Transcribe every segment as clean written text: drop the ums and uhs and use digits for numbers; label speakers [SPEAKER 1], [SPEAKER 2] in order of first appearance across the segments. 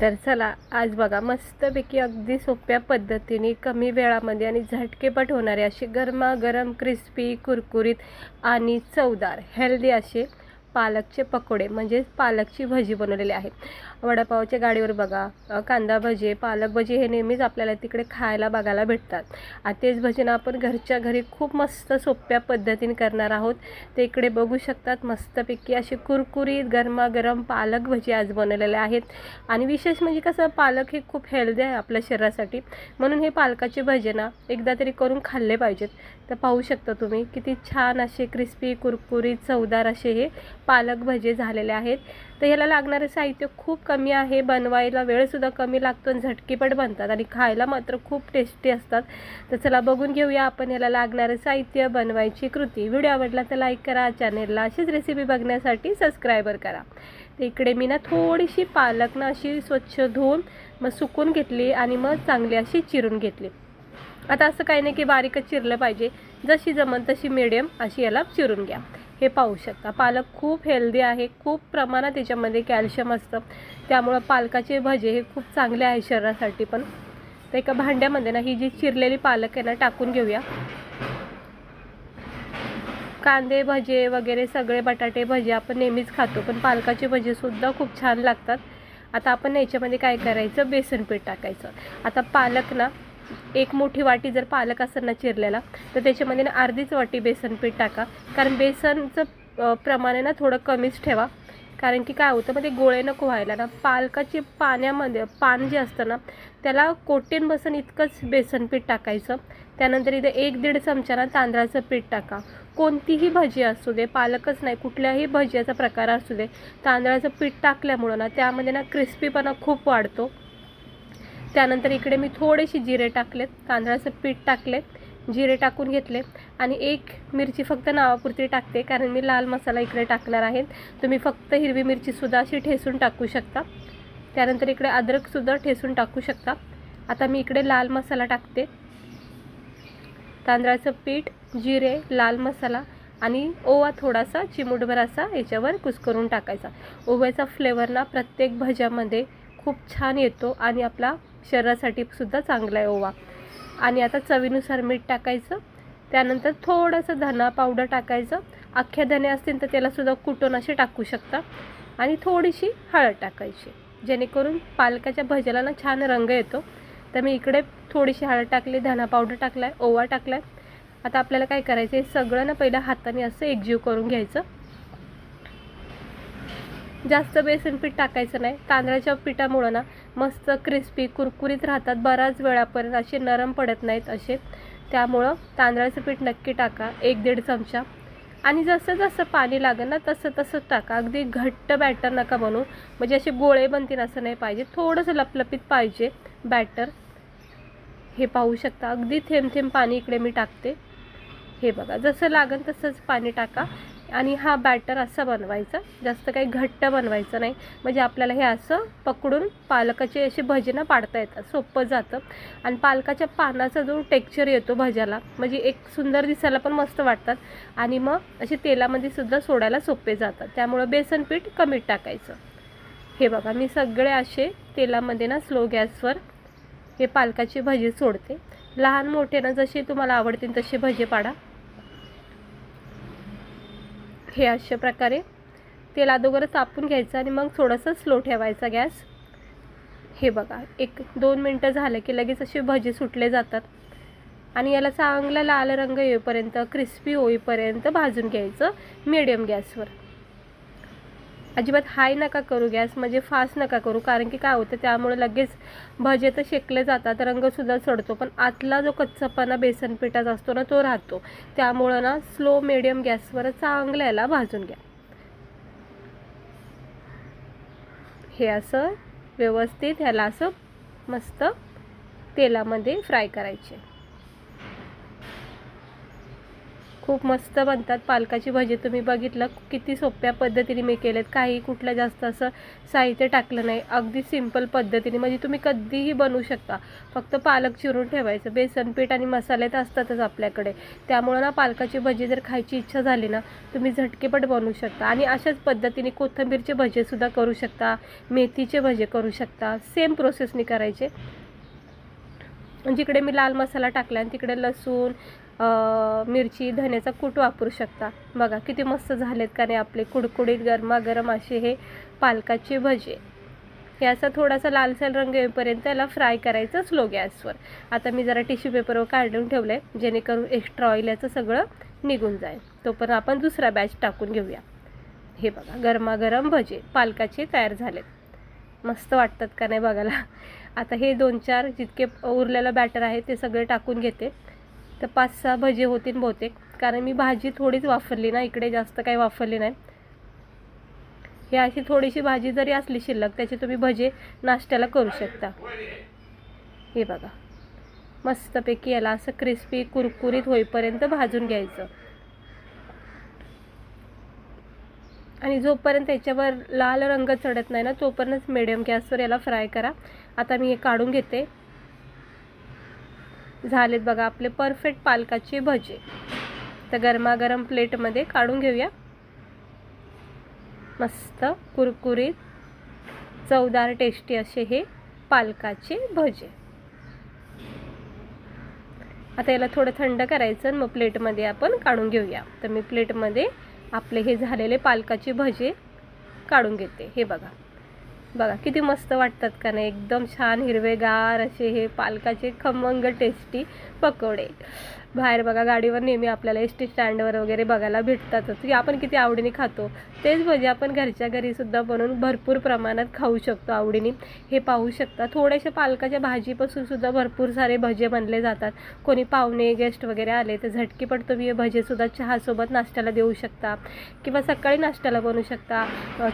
[SPEAKER 1] तर चला आज बघा मस्तपैकी अगदी सोप्या पद्धतीने कमी वेळामध्ये आणि झटकेपट होणारे असे गरमागरम क्रिस्पी कुरकुरीत आणि चवदार हेल्दी असे पालकचे पकोडे म्हणजे पालकची भजी बनवलेली आहे। वडापावच्या गाडीवर बघा कांदा भजी पालक भजी हे नेहमीच आपल्याला तिकडे खायला बघायला भेटतात। तेच भजीना आपण घरच्या घरी खूप मस्त सोप्या पद्धतीने करणार आहोत। ते इकडे बघू शकतात मस्तपैकी असे कुरकुरीत गरमागरम पालक भजी आज बनवलेले आहेत। आणि विशेष म्हणजे कसं पालक हे खूप हेल्दी आहे आपल्या शरीरासाठी, म्हणून हे पालकाचे भजी ना एकदा तरी करून खाल्ले पाहिजेत। तर पाहू शकता तुम्ही किती छान असे क्रिस्पी कुरकुरीत चवदार असे हे पालक भजे झालेले आहेत। तर ह्याला लागणारे साहित्य खूप कमी आहे, बनवायला वेळसुद्धा कमी लागतो आणि झटकीपट बनतात आणि खायला मात्र खूप टेस्टी असतात। तर चला बघून घेऊया आपण ह्याला लागणारे साहित्य, बनवायची कृती। व्हिडिओ आवडला तर लाईक करा, चॅनेलला अशीच रेसिपी बघण्यासाठी सबस्क्राईबर करा। तर इकडे मी ना थोडीशी पालक ना अशी स्वच्छ धुवून मग सुकून घेतली आणि मग चांगली अशी चिरून घेतली। आता असं काही नाही की बारीकच चिरलं पाहिजे, जशी जमन तशी मीडियम अशी याला चिरून घ्या। हे पाहू शकता पालक खूप हेल्दी आहे, खूप प्रमाणात त्याच्यामध्ये कॅल्शियम असतं, त्यामुळे पालकाचे भजे हे खूप चांगले आहे शरीरासाठी पण। तर एका भांड्यामध्ये ना ही जी चिरलेली पालक आहे ना टाकून घेऊया। कांदे भजे वगैरे सगळे बटाटे भजे आपण नेहमीच खातो, पण पालकाचे भजे सुद्धा खूप छान लागतात। आता आपण याच्यामध्ये काय करायचं, बेसन पीठ टाकायचं। आता पालक ना एक मोठी वाटी जर पालक असेल ना चिरलेला तर त्याच्यामध्ये ना अर्धीच वाटी बेसन पीठ टाका, कारण बेसनचं प्रमाण ना थोडं कमीच ठेवा, कारण की काय होतं मध्ये गोळे नको व्हायला ना। पालकाची पाण्यामध्ये पान जे असतं ना त्याला कोटीन बसन इतकंच बेसन पीठ टाकायचं। त्यानंतर इथे 1-1.5 चमचा ना तांदळाचं पीठ टाका। कोणतीही भजी असू दे, पालकच नाही कुठल्याही भजीचा प्रकार असू दे, तांदळाचं पीठ टाकल्यामुळं ना त्यामध्ये ना क्रिस्पीपणा खूप वाढतो। त्यानंतर इकडे मी थोडेसे जिरे टाकलेत, तांदळाचं पीठ टाकले, जिरे टाकून घेतले आणि एक मिरची फक्त नावापुरती टाकते, कारण मी लाल मसाला इकडे टाकणार आहे। तुम्ही फक्त हिरवी मिरचीसुद्धा अशी ठेसून टाकू शकता। त्यानंतर इकडे अद्रकसुद्धा ठेसून टाकू शकता। आता मी इकडे लाल मसाला टाकते, तांदळाचं पीठ, जिरे, लाल मसाला आणि ओवा थोडासा चिमूटभर असा याच्यावर कुस्करून टाकायचा। ओव्याचा फ्लेवर ना प्रत्येक भज्यामध्ये खूप छान येतो आणि आपला शरीरासाठी सुद्धा चांगला आहे ओवा। आणि आता चवीनुसार मीठ टाकायचं। त्यानंतर थोडंसं धना पावडर टाकायचं, अख्ख्या धने असतील तर त्यालासुद्धा कुटून असे टाकू शकता। आणि थोडीशी हळद टाकायची, जेणेकरून पालकाच्या भज्याला ना छान रंग येतो। तर मी इकडे थोडीशी हळद टाकली, धना पावडर टाकला आहे, ओवा टाकला आहे। आता आपल्याला काय करायचं आहे, सगळं ना पहिलं हाताने असं एकजीव करून घ्यायचं। जास्त बेसन पीठ टाकायचं नाही, तांदळाच्या पिठामुळं ना मस्त क्रिस्पी कुरकुरीत राहतात, बराच वेळापर्यंत असे नरम पडत नाहीत असे। त्यामुळं तांदळाचं पीठ नक्की टाका, 1-1.5 चमचा। आणि जसं जसं पाणी लागेल ना तसं तसं टाका, अगदी घट्ट बॅटर नका बनवू, म्हणजे असे गोळे बनतील असं नाही पाहिजे, थोडंसं लपलपीत पाहिजे बॅटर। हे पाहू शकता अगदी थेंब थेंब पाणी इकडे मी टाकते। हे बघा जसं लागेल तसंच पाणी टाका आणि हा बॅटर असा बनवायचा, जास्त काही घट्ट बनवायचं नाही, म्हणजे आपल्याला हे असं पकडून पालकाचे असे भजे ना पाडता येतात, सोपं जातं। आणि पालकाच्या पानाचा जो टेक्स्चर येतो भज्याला, म्हणजे एक सुंदर दिसायला पण मस्त वाटतात आणि मग असे तेलामध्ये सुद्धा सोडायला सोपे जातात, त्यामुळं बेसन पीठ कमी टाकायचं। हे बघा मी सगळे असे तेलामध्ये ना स्लो गॅसवर हे पालकाचे भजे सोडते। लहान मोठे ना जसे तुम्हाला आवडतील तसे भजे पाडा। हे अशा प्रकारे तेल अगोदर तापून घ्यायचं आणि मग थोडंसं स्लो ठेवायचा गॅस। हे बघा 1-2 मिनटं झालं की लगेच असे भजे सुटले जातात आणि याला चांगला लाल रंग येईपर्यंत क्रिस्पी होईपर्यंत भाजून घ्यायचं मीडियम गॅसवर। अजिबात हाय नका करू गॅस, म्हणजे फास्ट नका करू, कारण की काय होतं त्यामुळे लगेच भजे तर शेकले जातात, रंगसुद्धा चढतो, पण आतला जो कच्चापणा बेसन पिठाचा असतो ना तो राहतो। त्यामुळं ना स्लो मीडियम गॅसवर चांगलं याला भाजून घ्या। हे असं व्यवस्थित ह्याला असं मस्त तेलामध्ये फ्राय करायचे। खूप मस्त बनतात पालकाची भजी. तुम्ही बघितलं किती सोप्या पद्धतीने मी केलेत, काही कुठलं जास्त असं साहित्य टाकलं नाही, अगदी सिंपल पद्धतीने. म्हणजे तुम्ही कधीही बनवू शकता. फक्त पालक चिरून ठेवायचं, बेसन पीठ आणि मसाले तर असतातच आपल्याकडे. त्यामुळं ना पालकाची भजी जर खायची इच्छा झाली ना, तुम्ही झटकेपट बनवू शकता. आणि अशाच पद्धतीने कोथिंबीरचे भजेसुद्धा करू शकता, मेथीचे भजे करू शकता. सेम प्रोसेसने करायचे. जिकडे मी लाल मसाला टाकला आणि तिकडे लसूण, मिरची, धण्याचा कूट वापरू शकता. बघा किती मस्त झालेत का नाही आपले कुडकुडीत गरमागरम असे हे पालकाचे भजे. हे असं थोडासा लालसर रंग येईपर्यंत याला फ्राय करायचं स्लो गॅसवर. आता मी जरा टिश्यू पेपरवर काढून ठेवलं आहे, जेणेकरून एक्स्ट्रा ऑइल याचं सगळं निघून जाईल. तोपर्यंत आपण दुसरा बॅच टाकून घेऊया. हे बघा गरमागरम भजे पालकाचे तयार झालेत. मस्त वाटतात का नाही बघायला. आता हे 2-4 जितके उरलेलं बॅटर आहे ते सगळे टाकून घेते. तर 5-6 भजे होतील बहुतेक, कारण मी भाजी थोडीच वापरली ना, इकडे जास्त काही वापरली नाही. ही अशी थोडीशी भाजी जरी असली शिल्लक, त्याचे तुम्ही भजे नाश्त्याला करू शकता. हे बघा मस्तपैकी याला असं क्रिस्पी कुरकुरीत होईपर्यंत भाजून घ्यायचं. आणि जोपर्यंत याच्यावर लाल रंग चढत नाही ना, तोपर्यंत मिडियम गॅसवर याला फ्राय करा. आता मी हे काढून घेते. झालेत बघा आपले परफेक्ट पालकाचे भजे. तर गरमागरम प्लेटमध्ये काढून घेऊया. मस्त कुरकुरीत चवदार टेस्टी असे हे पालकाचे भजे. आता याला थोडं थंड करायचं आणि मग प्लेटमध्ये आपण काढून घेऊया. तर मी प्लेटमध्ये आपले हे झालेले पालकाचे भजे काढून घेते. हे बघा बघा किती मस्त वाटतात का नाही, एकदम छान हिरवेगार असे हे पालकाचे खमंग टेस्टी पकोडे. बाहेर बघा गाडीवर नेहमी आपल्याला एस टी स्टँडवर वगैरे बघायला भेटतातच, की आपण किती आवडीने खातो. तेच भजे आपण घरच्या घरीसुद्धा बनवून भरपूर प्रमाणात खाऊ शकतो आवडीने. हे पाहू शकता थोड्याशा पालकाच्या भाजीपासूनसुद्धा भरपूर सारे भजे बनले जातात. कोणी पाहुणे गेस्ट वगैरे आले तर झटकीपट तुम्ही हे भजेसुद्धा चहासोबत नाश्त्याला देऊ शकता, किंवा सकाळी नाश्त्याला बनवू शकता.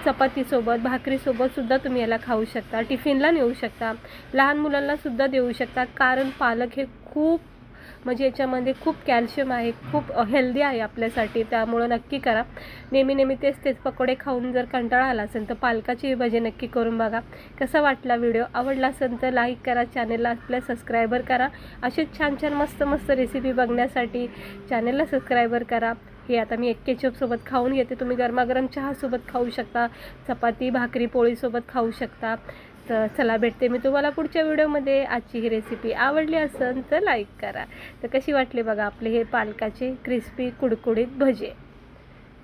[SPEAKER 1] चपातीसोबत भाकरीसोबतसुद्धा तुम्ही याला खाऊ शकता. टिफिनला नेऊ शकता, लहान मुलांनासुद्धा देऊ शकता. कारण पालक हे खूप म्हणजे याच्यामध्ये खूप कॅल्शियम आहे, खूप हेल्दी आहे आपल्यासाठी. त्यामुळं नक्की करा. नेहमी तेच पकोडे खाऊन जर कंटाळा आला असेल तर पालकाची भजे नक्की करून बघा. कसा वाटला व्हिडिओ? आवडला असेल तर लाईक करा, चॅनलला आपल्या सबस्क्रायबर करा. असेच छान मस्त रेसिपी बघण्यासाठी चॅनलला सबस्क्रायबर करा. हे आता मी एक केचपसोबत खाऊन घेते. तुम्ही गरमागरम चहासोबत खाऊ शकता, चपाती भाकरी पोळीसोबत खाऊ शकता. तर चला भेटते मी तुम्हाला पुढच्या व्हिडिओमध्ये. आजची ही रेसिपी आवडली असेल तर लाईक करा. तर कशी वाटली बघा आपले हे पालकाचे क्रिस्पी कुडकुडीत भजे.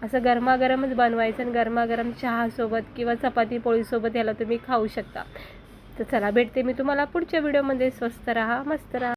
[SPEAKER 1] असं गरमागरमच बनवायचं आणि गरमागरम चहासोबत किंवा चपाती पोळीसोबत याला तुम्ही खाऊ शकता. तर चला भेटते मी तुम्हाला पुढच्या व्हिडिओमध्ये. स्वस्त राहा, मस्त राहा.